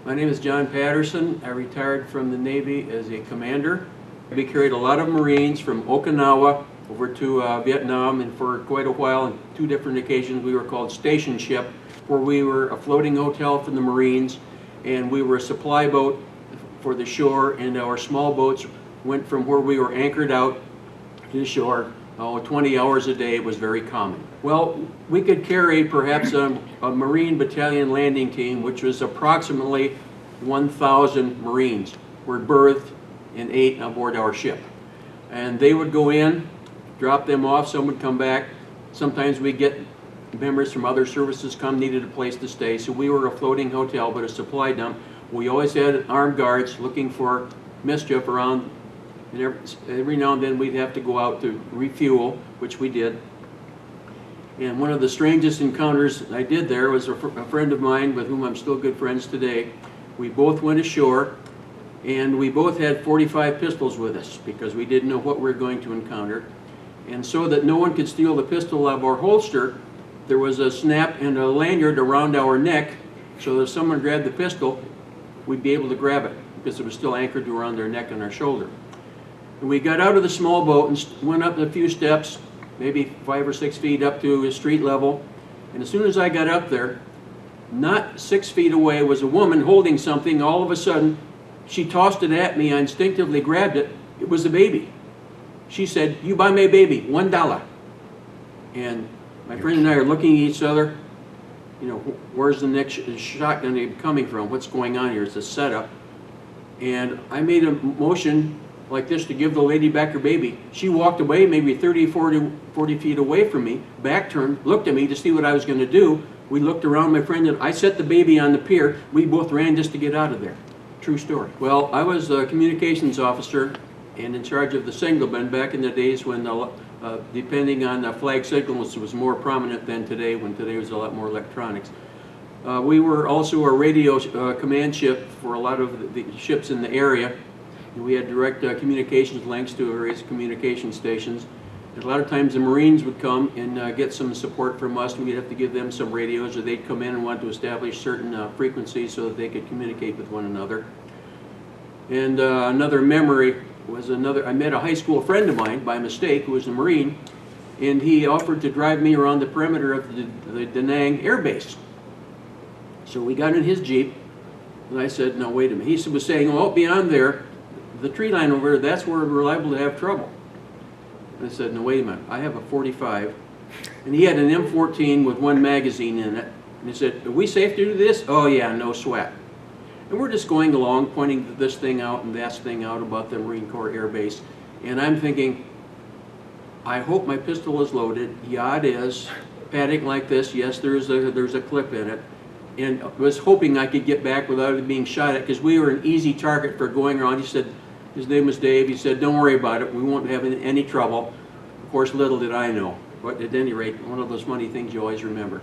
My name is John Patterson. I retired from the Navy as a commander. We carried a lot of Marines from Okinawa over to Vietnam, and for quite a while, on 2 different occasions, we were called station ship, where we were a floating hotel for the Marines, and we were a supply boat for the shore, and our small boats went from where we were anchored out to the shore. 20 hours a day was very common. Well, we could carry perhaps a Marine battalion landing team, which was approximately 1,000 Marines, were berthed and ate aboard our ship. And they would go in, drop them off, some would come back. Sometimes we'd get members from other services come, needed a place to stay. So we were a floating hotel, but a supply dump. We always had armed guards looking for mischief around. And every now and then we'd have to go out to refuel, which we did. And one of the strangest encounters I did there was a friend of mine with whom I'm still good friends today. We both went ashore, and we both had 45 pistols with us because we didn't know what we were going to encounter. And so that no one could steal the pistol out of our holster, there was a snap and a lanyard around our neck, so that if someone grabbed the pistol, we'd be able to grab it because it was still anchored around their neck and our shoulder. And we got out of the small boat and went up a few steps, maybe 5 or 6 feet up to street level. And as soon as I got up there, not 6 feet away was a woman holding something. All of a sudden, she tossed it at me. I instinctively grabbed it. It was a baby. She said, "You buy my baby, $1. And my friend and I are looking at each other. You know, where's the next shotgun coming from? What's going on here? It's a setup. And I made a motion like this to give the lady back her baby. She walked away maybe 30, 40 feet away from me, back turned, looked at me to see what I was going to do. We looked around, my friend, and I set the baby on the pier. We both ran just to get out of there. True story. Well, I was a communications officer and in charge of the signalman back in the days when, depending on flag signals, was more prominent than today, when today was a lot more electronics. We were also a radio command ship for a lot of the ships in the area. We had direct communications links to various communication stations. And a lot of times the Marines would come and get some support from us, and we'd have to give them some radios, or they'd come in and want to establish certain frequencies so that they could communicate with one another. And another memory was I met a high school friend of mine by mistake who was a Marine, and he offered to drive me around the perimeter of the Da Nang Air Base. So we got in his Jeep, and I said, "No, wait a minute." He was saying, "Oh, beyond there, the tree line over there, that's where we're liable to have trouble." And I said, "No, wait a minute, I have a 45. And he had an M14 with 1 magazine in it. And he said, "Are we safe to do this?" "Oh yeah, no sweat." And we're just going along, pointing this thing out and that thing out about the Marine Corps Air Base. And I'm thinking, I hope my pistol is loaded. Yeah, it is. Padding like this, yes, there's a clip in it. And I was hoping I could get back without it being shot at, because we were an easy target for going around. He said, his name was Dave, he said, "Don't worry about it, we won't have any trouble." Of course, little did I know. But at any rate, one of those funny things you always remember.